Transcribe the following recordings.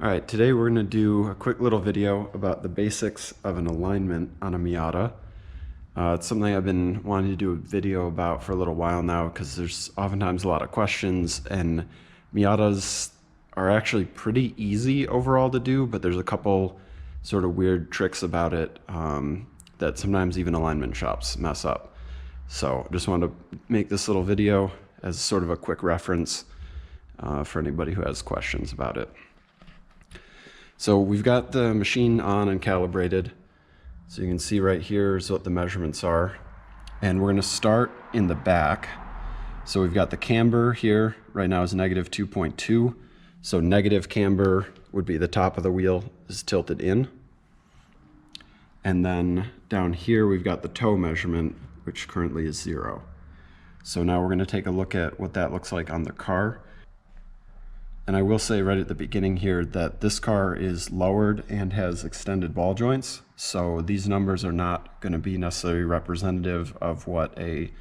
All right, today we're going to do a quick little video about the basics of an alignment on a Miata. It's something I've been wanting to do a video about for a little while now because there's oftentimes a lot of questions, and Miatas are actually pretty easy overall to do, but there's a couple sort of weird tricks about it that sometimes even alignment shops mess up. So I just wanted to make this little video as sort of a quick reference for anybody who has questions about it. So we've got the machine on and calibrated. So you can see right here is what the measurements are. And we're going to start in the back. So we've got the camber here, right now is negative 2.2. So negative camber would be the top of the wheel is tilted in. And then down here we've got the toe measurement, which currently is 0. So now we're going to take a look at what that looks like on the car. And I will say right at the beginning here that this car is lowered and has extended ball joints. So these numbers are not going to be necessarily representative of what a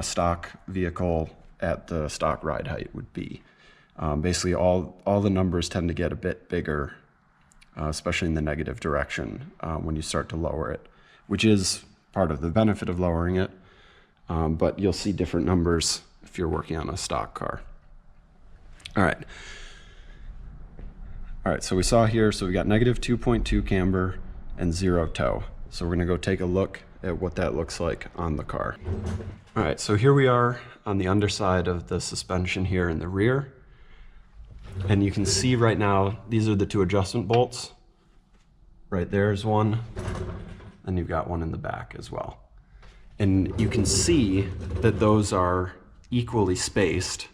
stock vehicle at the stock ride height would be. Basically all the numbers tend to get a bit bigger, especially in the negative direction when you start to lower it, which is part of the benefit of lowering it. But you'll see different numbers if you're working on a stock car. All right, so we saw here, so we got negative 2.2 camber and 0 toe. So we're gonna go take a look at what that looks like on the car. All right, so here we are on the underside of the suspension here in the rear. And you can see right now, these are the two adjustment bolts. Right there's one, and you've got one in the back as well. And you can see that those are equally spaced.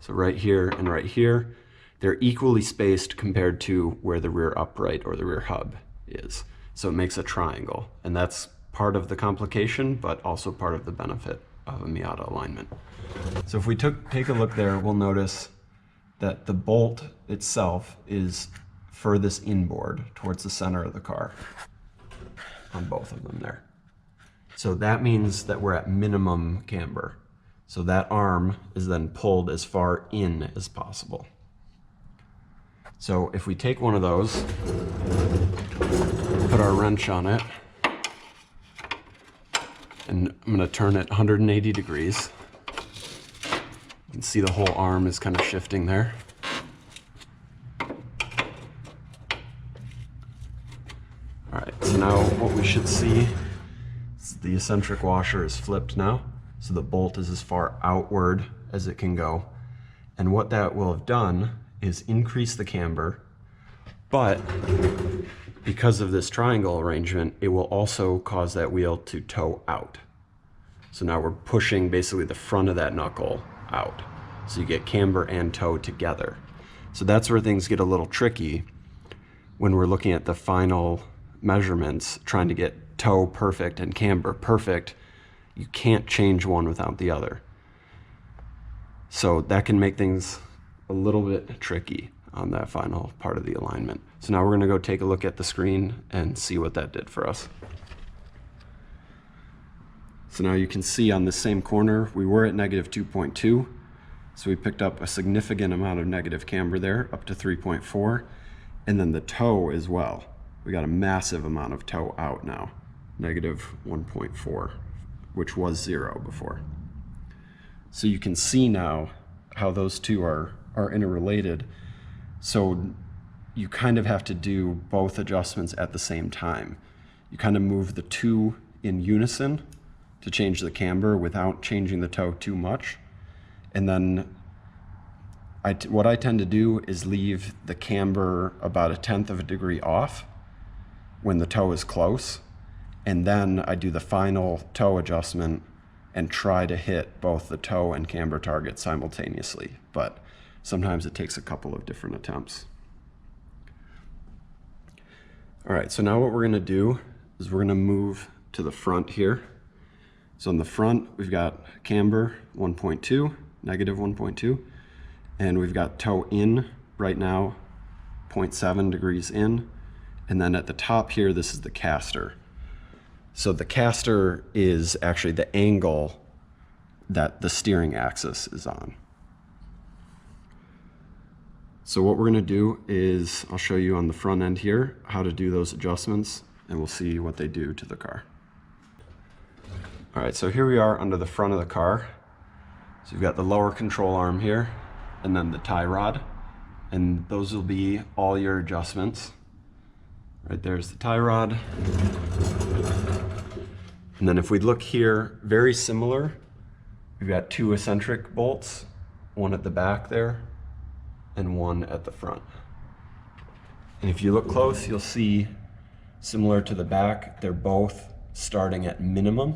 So right here and right here, they're equally spaced compared to where the rear upright or the rear hub is. So it makes a triangle, and that's part of the complication, but also part of the benefit of a Miata alignment. So if we take a look there, we'll notice that the bolt itself is furthest inboard towards the center of the car on both of them there. So that means that we're at minimum camber. So that arm is then pulled as far in as possible. So if we take one of those, put our wrench on it, and I'm going to turn it 180 degrees. You can see the whole arm is kind of shifting there. All right, so now what we should see is the eccentric washer is flipped now. So the bolt is as far outward as it can go. And what that will have done is increase the camber, but because of this triangle arrangement, it will also cause that wheel to toe out. So now we're pushing basically the front of that knuckle out. So you get camber and toe together. So that's where things get a little tricky when we're looking at the final measurements, trying to get toe perfect and camber perfect. You can't change one without the other. So that can make things a little bit tricky on that final part of the alignment. So now we're gonna go take a look at the screen and see what that did for us. So now you can see on the same corner, we were at negative 2.2. So we picked up a significant amount of negative camber there, up to 3.4. And then the toe as well. We got a massive amount of toe out now, negative 1.4. which was 0 before. So you can see now how those two are interrelated. So you kind of have to do both adjustments at the same time. You kind of move the two in unison to change the camber without changing the toe too much. And then what I tend to do is leave the camber about 1/10 of a degree off when the toe is close. And then I do the final toe adjustment and try to hit both the toe and camber target simultaneously. But sometimes it takes a couple of different attempts. All right, so now what we're gonna do is we're gonna move to the front here. So in the front, we've got camber 1.2, negative 1.2, and we've got toe in right now, 0.7 degrees in. And then at the top here, this is the caster. So the caster is actually the angle that the steering axis is on. So what we're gonna do is I'll show you on the front end here how to do those adjustments, and we'll see what they do to the car. All right, so here we are under the front of the car. So you've got the lower control arm here, and then the tie rod, and those will be all your adjustments. Right there's the tie rod. And then if we look here, very similar, we've got two eccentric bolts, one at the back there and one at the front. And if you look close, you'll see, similar to the back, they're both starting at minimum.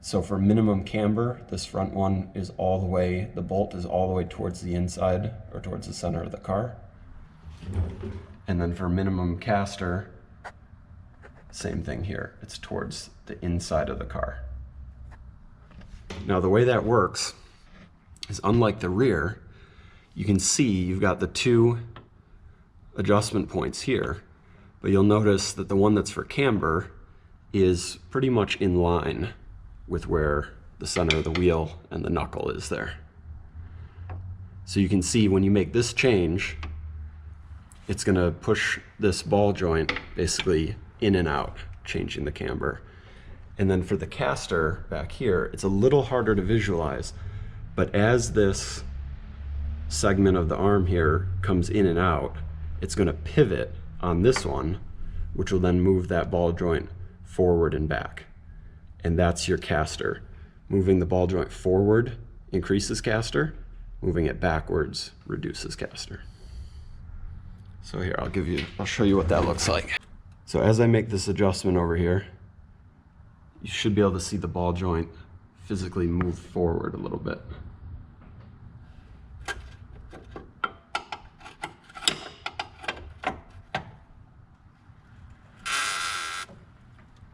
So for minimum camber, this front one is all the way, the bolt is all the way towards the inside or towards the center of the car. And then for minimum caster, same thing here. It's towards the inside of the car. Now the way that works is, unlike the rear, you can see you've got the two adjustment points here, but you'll notice that the one that's for camber is pretty much in line with where the center of the wheel and the knuckle is there. So you can see when you make this change, it's gonna push this ball joint basically in and out, changing the camber. And then for the caster back here, it's a little harder to visualize, but as this segment of the arm here comes in and out, it's gonna pivot on this one, which will then move that ball joint forward and back. And that's your caster. Moving the ball joint forward increases caster, moving it backwards reduces caster. So here, I'll show you what that looks like. So as I make this adjustment over here, you should be able to see the ball joint physically move forward a little bit.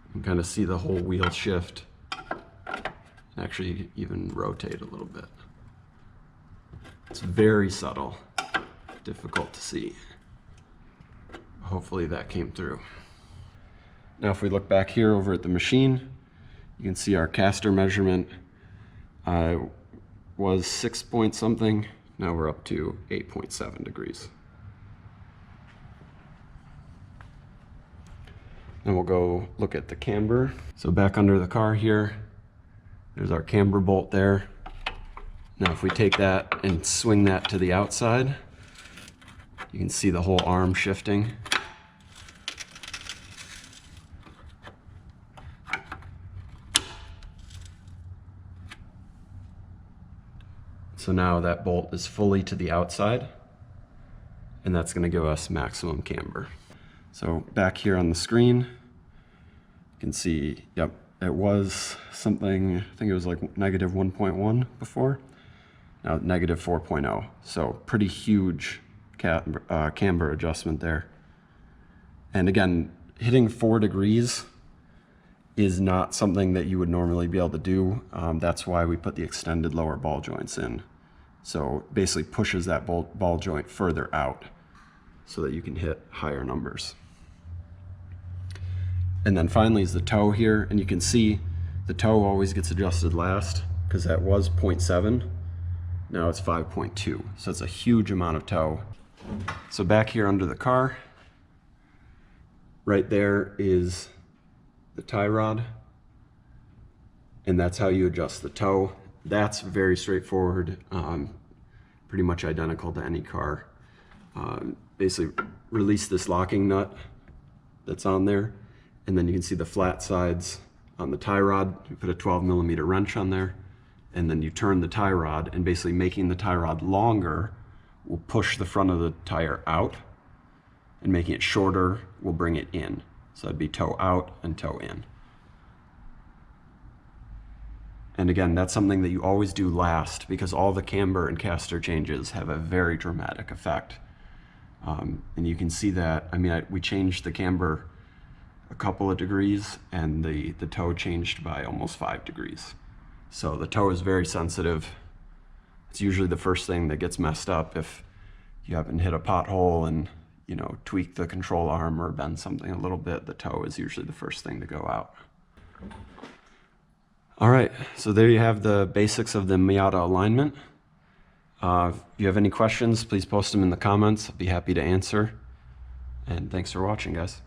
You can kind of see the whole wheel shift, and actually even rotate a little bit. It's very subtle, difficult to see. Hopefully that came through. Now if we look back here over at the machine, you can see our caster measurement was 6 point something. Now we're up to 8.7 degrees. Then we'll go look at the camber. So back under the car here, there's our camber bolt there. Now if we take that and swing that to the outside, you can see the whole arm shifting. So now that bolt is fully to the outside, and that's going to give us maximum camber. So back here on the screen, you can see, yep, it was something, I think it was like negative 1.1 before, now negative 4.0. So pretty huge camber adjustment there. And again, hitting 4 degrees is not something that you would normally be able to do. That's why we put the extended lower ball joints in. So basically pushes that ball joint further out so that you can hit higher numbers. And then finally is the toe here, and you can see the toe always gets adjusted last because that was 0.7, now it's 5.2, so it's a huge amount of toe. So back here under the car, right there is the tie rod, and that's how you adjust the toe. That's very straightforward, pretty much identical to any car. Basically release this locking nut that's on there, and then you can see the flat sides on the tie rod. You put a 12mm wrench on there, and then you turn the tie rod, and basically making the tie rod longer will push the front of the tire out, and making it shorter will bring it in. So that'd be toe out and toe in. And again, that's something that you always do last because all the camber and caster changes have a very dramatic effect. And you can see that, I mean, we changed the camber a couple of degrees, and the toe changed by almost 5 degrees. So the toe is very sensitive. It's usually the first thing that gets messed up if you happen to hit a pothole and, you know, tweak the control arm or bend something a little bit. The toe is usually the first thing to go out. All right, so there you have the basics of the Miata alignment. If you have any questions, please post them in the comments. I'll be happy to answer. And thanks for watching, guys.